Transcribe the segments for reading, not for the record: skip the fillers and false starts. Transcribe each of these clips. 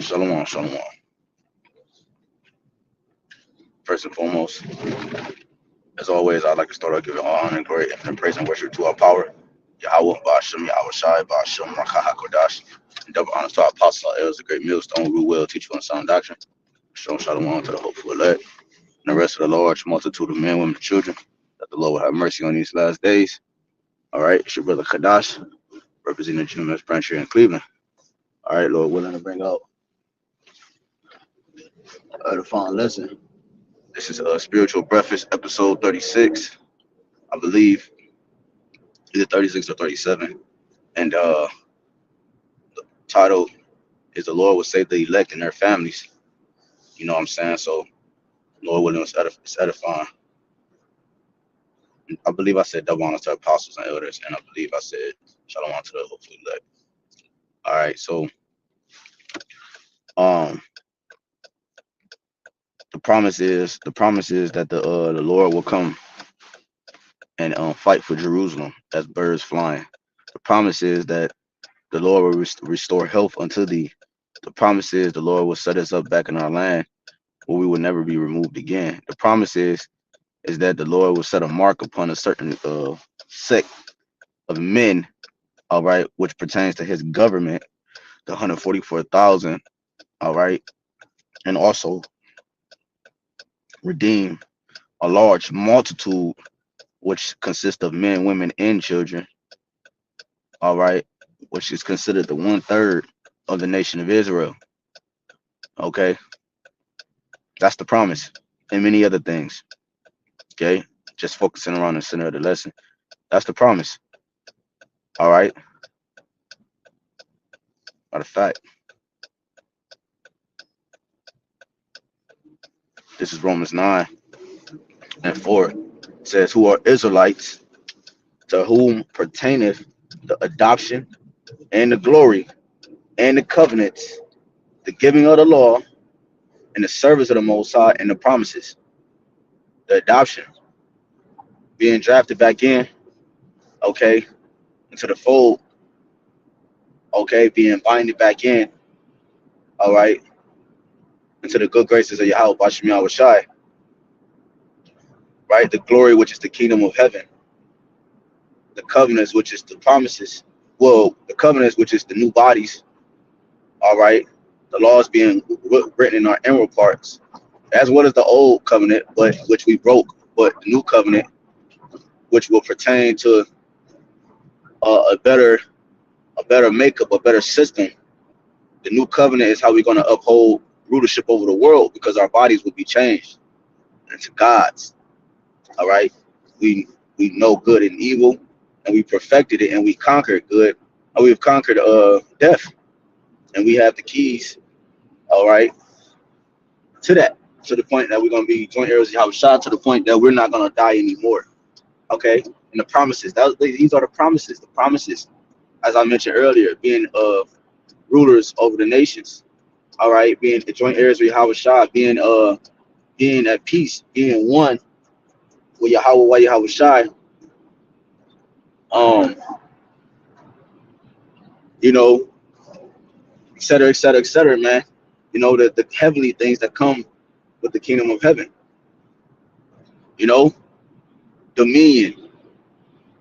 Shalom, shalom. First and foremost, as always, I'd like to start out giving all honor and glory and praise and worship to our power, YAHAWAH, BAHASHAM, YAHAWASHI, BAHASHAM, HAQADASH, and double honor to our apostles, our elders, the great millstone, rule well, teach you on sound doctrine. Shalom, shalom to the hopeful elect, and the rest of the large multitude of men, women, and children, that the Lord will have mercy on these last days. All right, it's your brother Kadash, representing the GMS branch here in Cleveland. All right, Lord willing to bring out the final lesson. This is Spiritual Breakfast, episode 36, I believe. Either 36 or 37. And the title is The Lord Will Save the Elect and Their Families. You know what I'm saying? So, Lord willing, it's edifying. I believe I said double honor to apostles and elders, and I believe I said shalom to the hopeful elect. All right, so the promise is that the Lord will come and fight for Jerusalem as birds flying. The promise is that the Lord will restore health unto thee. The promise is the Lord will set us up back in our land where we will never be removed again. The promise is that the Lord will set a mark upon a certain sect of men, all right, which pertains to his government, the 144,000, all right, and also redeem a large multitude, which consists of men, women, and children, all right, which is considered the 1/3 of the nation of Israel. Okay, that's the promise, and many other things. Okay, just focusing around the center of the lesson. That's the promise. All right. Matter of fact, this is Romans 9:4. It says, "Who are Israelites, to whom pertaineth the adoption and the glory and the covenants, the giving of the law and the service of the Most High and the promises." The adoption, being drafted back in, okay, into the fold, okay, being binded back in, all right, into the good graces of Yahawah, BAHASHAM, YAHAWASHI, right? The glory, which is the kingdom of heaven. The covenants, which is the promises. Well, the covenants, which is the new bodies, all right? The laws being written in our inward parts, as well as the old covenant, but which we broke, but the new covenant, which will pertain to a better makeup, a better system. The new covenant is how we're going to uphold rulership over the world, because our bodies will be changed into gods. All right, we know good and evil, and we perfected it, and we conquered good, and we've conquered death, and we have the keys. All right, to that, to the point that we're going to be joint heirs of Yahweh, to the point that we're not going to die anymore. Okay, and the promises, these are the promises. The promises, as I mentioned earlier, being rulers over the nations. All right, being the joint heirs of Yahweh, being at peace, being one with Yahawah, Yahawah, you know, et cetera, et cetera, et cetera, man. You know, the heavenly things that come with the kingdom of heaven. You know, dominion,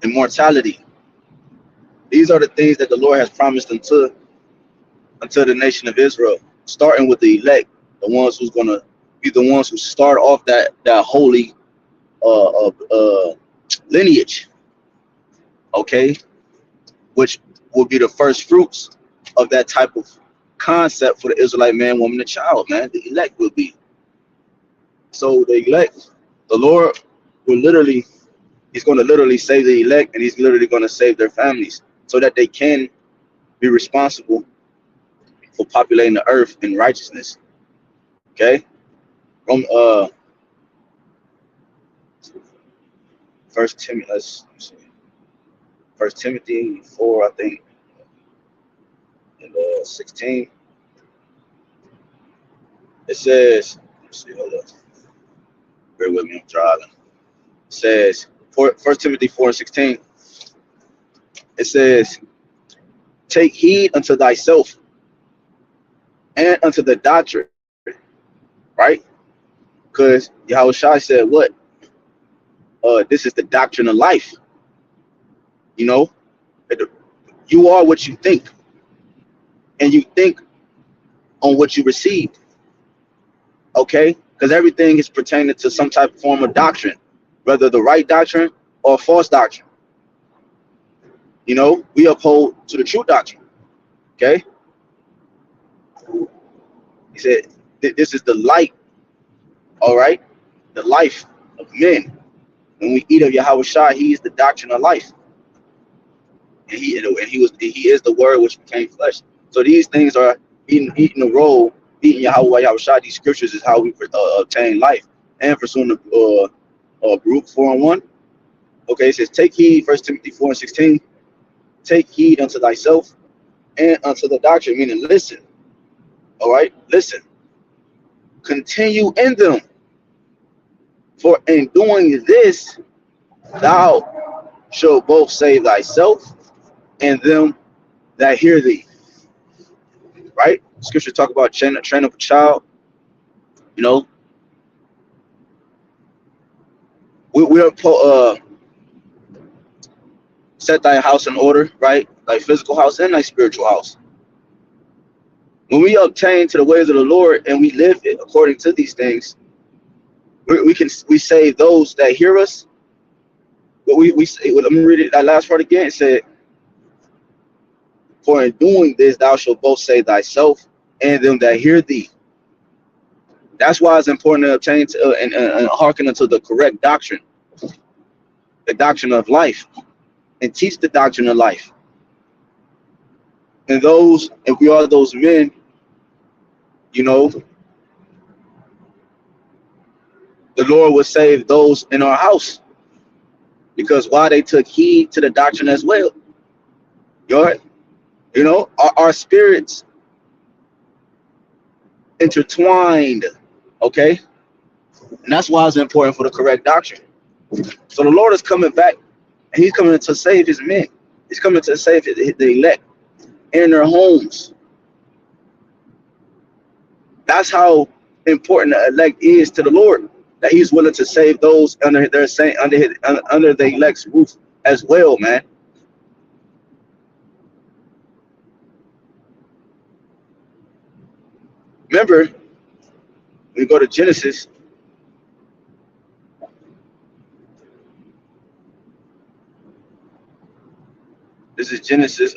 immortality. These are the things that the Lord has promised unto the nation of Israel, starting with the elect, the ones who's gonna be the ones who start off that holy lineage, okay, which will be the first fruits of that type of concept for the Israelite man, woman, and child, man. The elect will be. So the elect, the Lord will literally, he's going to literally save the elect, and he's literally going to save their families so that they can be responsible for populating the earth in righteousness. Okay? From First Timothy, let's see. 1 Timothy 4, I think, and 16. It says, let's see, hold up. Bear with me, I'm driving. It says, 1 Timothy 4:16. It says, "Take heed unto thyself and unto the doctrine, right? Because Yahawashi said, what? This is the doctrine of life. You know, you are what you think, and you think on what you received. Okay, because everything is pertaining to some type of form of doctrine, whether the right doctrine or false doctrine. You know, we uphold to the true doctrine. Okay, he said this is the light. All right, the life of men. When we eat of Yahawashi, he is the doctrine of life, and he is the word which became flesh. So these things are eating the role, eating Yahawashi. These scriptures is how we obtain life. And pursuing the Baruch 4:1. Okay, it says, take heed, 1 Timothy 4:16. Take heed unto thyself and unto the doctrine, meaning listen. All right, listen. Continue in them, for in doing this, thou shalt both save thyself and them that hear thee. Right? Scripture talk about train up a child. You know, we are set thy house in order, right? Thy physical house and thy spiritual house. When we obtain to the ways of the Lord and we live it according to these things, we save those that hear us. But we say, well, let me read it, that last part again. It said, for in doing this thou shalt both save thyself and them that hear thee. That's why it's important to obtain and hearken unto the correct doctrine, the doctrine of life, and teach the doctrine of life. And those, if we are those men, you know, the Lord will save those in our house. Because why? They took heed to the doctrine as well. You know, our spirits intertwined, okay? And that's why it's important for the correct doctrine. So the Lord is coming back, and he's coming to save his men. He's coming to save the elect in their homes. That's how important the elect is to the Lord, that he's willing to save those under their under the elect's roof as well, man. Remember, when we go to Genesis, this is Genesis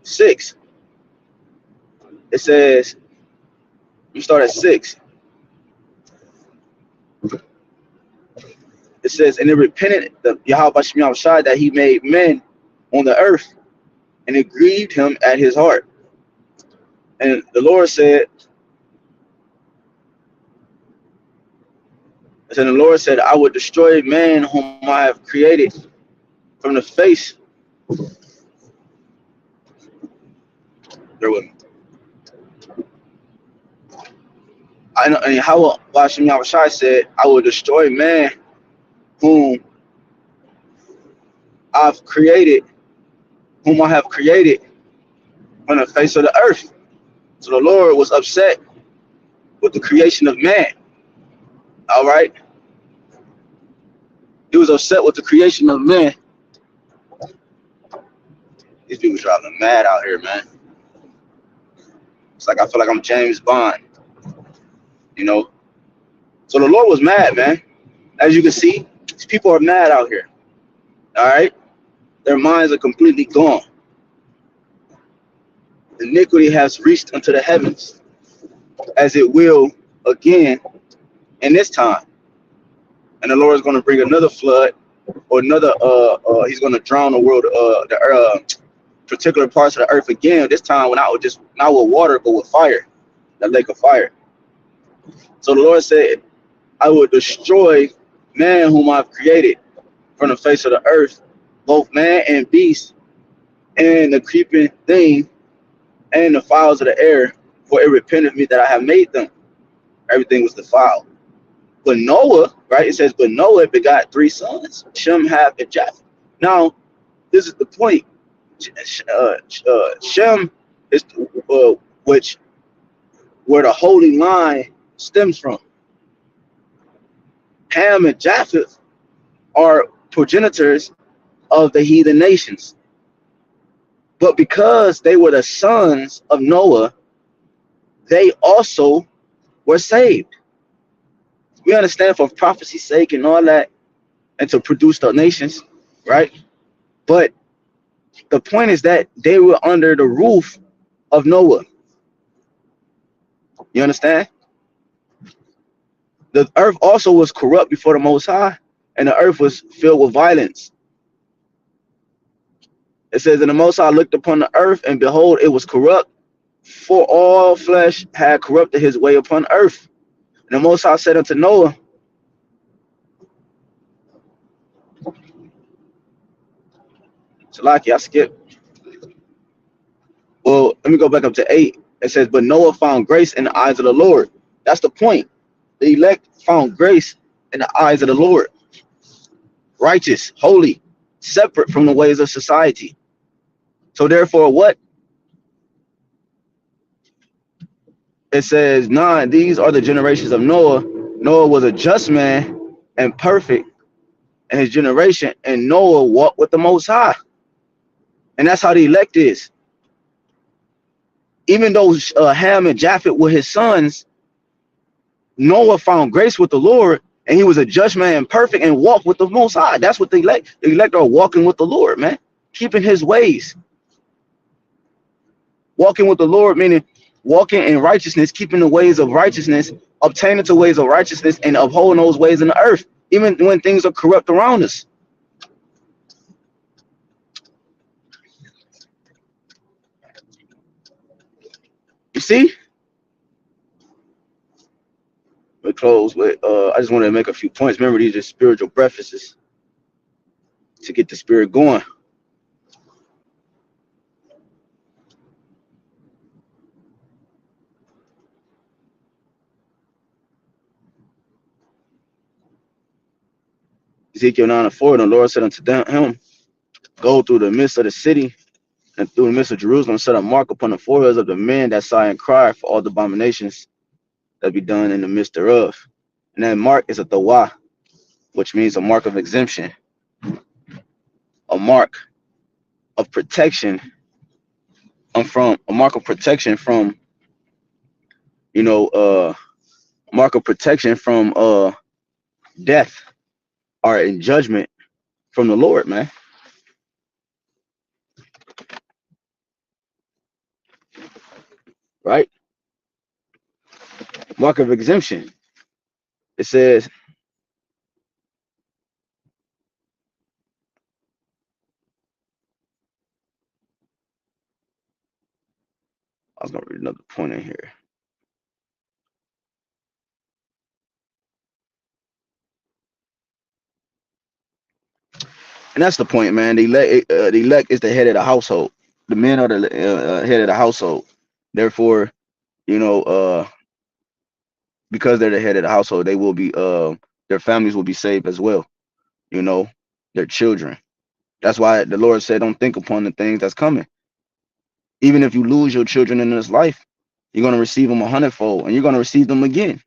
6. It says, we start at 6. It says, and it repented the Yahawashi that he made men on the earth, and it grieved him at his heart. And the Lord said, and the Lord said, I will destroy man whom I have created from the face. Bear with me. I know, and Yahawashi said, I will destroy man whom I have created from the face of the earth. So the Lord was upset with the creation of man. All right. He was upset with the creation of man. These people driving mad out here, man. It's like I feel like I'm James Bond. You know. So the Lord was mad, man. As you can see, these people are mad out here. All right. Their minds are completely gone. Iniquity has reached unto the heavens, as it will again in this time. And the Lord is going to bring another flood, or another he's going to drown the world, the particular parts of the earth again. This time when not with water, but with fire, the lake of fire. So the Lord said, I will destroy man whom I've created from the face of the earth, both man and beast, and the creeping thing, and the fowls of the air, for it repented me that I have made them. Everything was defiled. But Noah, right? It says, but Noah begot 3 sons, Shem, Ham, and Japheth. Now, this is the point. Shem It's which where the holy line stems from. Ham and Japheth are progenitors of the heathen nations. But because they were the sons of Noah, they also were saved. We understand for prophecy's sake and all that, and to produce the nations, right? But the point is that they were under the roof of Noah. You understand? The earth also was corrupt before the Most High, and the earth was filled with violence. It says, and the Most High looked upon the earth, and behold, it was corrupt, for all flesh had corrupted his way upon earth. And the Most High said unto Noah, Salaki, I skipped. Well, let me go back up to 8. It says, but Noah found grace in the eyes of the Lord. That's the point. The elect found grace in the eyes of the Lord. Righteous, holy, separate from the ways of society. So therefore, what? It says, 9, these are the generations of Noah. Noah was a just man and perfect in his generation, and Noah walked with the Most High. And that's how the elect is. Even though Ham and Japheth were his sons, Noah found grace with the Lord, and he was a just man and perfect and walked with the Most High. That's what the elect are walking with the Lord, man. Keeping his ways. Walking with the Lord, meaning walking in righteousness, keeping the ways of righteousness, obtaining the ways of righteousness, and upholding those ways in the earth, even when things are corrupt around us. You see? We close with I just want to make a few points. Remember, these are spiritual breakfasts to get the spirit going. Ezekiel 9:4, the Lord said unto him, go through the midst of the city and through the midst of Jerusalem, set a mark upon the foreheads of the men that sigh and cry for all the abominations that be done in the midst thereof. And that mark is a tawah, which means a mark of exemption, a mark of protection. From a mark of protection from, mark of protection from death or in judgment from the Lord, man. Right? Mark of exemption. It says, I was gonna read another point in here. And that's the point, man. The elect is the head of the household. The men are the head of the household. Therefore, because they're the head of the household, they will be their families will be saved as well. Their children. That's why the Lord said, don't think upon the things that's coming. Even if you lose your children in this life, you're going to receive them 100-fold, and you're going to receive them again.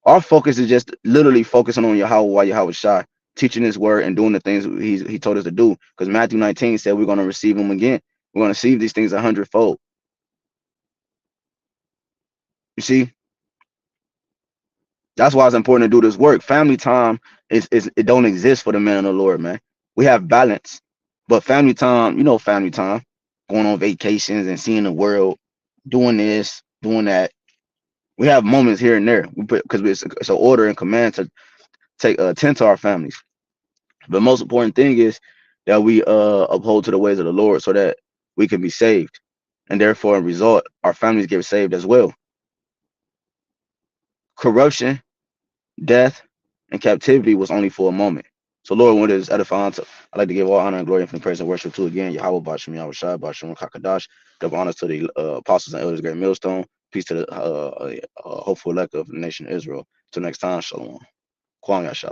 Our focus is just literally focusing on YAHAWAH, YAHAWASHI, teaching his word and doing the things he told us to do. Because Matthew 19 said we're going to receive them again. We're going to receive these things 100-fold. You see? That's why it's important to do this work. Family time it don't exist for the man of the Lord, man. We have balance, but family time, family time, going on vacations and seeing the world, doing this, doing that. We have moments here and there. We put because it's an order and command to tend to our families. The most important thing is that we uphold to the ways of the Lord so that we can be saved, and therefore, in result, our families get saved as well. Corruption, death, and captivity was only for a moment. So Lord, when it is edifying, I'd like to give all honor and glory and praise and worship to again Yahweh BAHASHAM, YAHAWASHI, BAHASHAM, HAQADASH. Double honors to the apostles and elders, great millstone. Peace to the hopeful elect of the nation of Israel. Till next time, shalom. Kwam Yasha.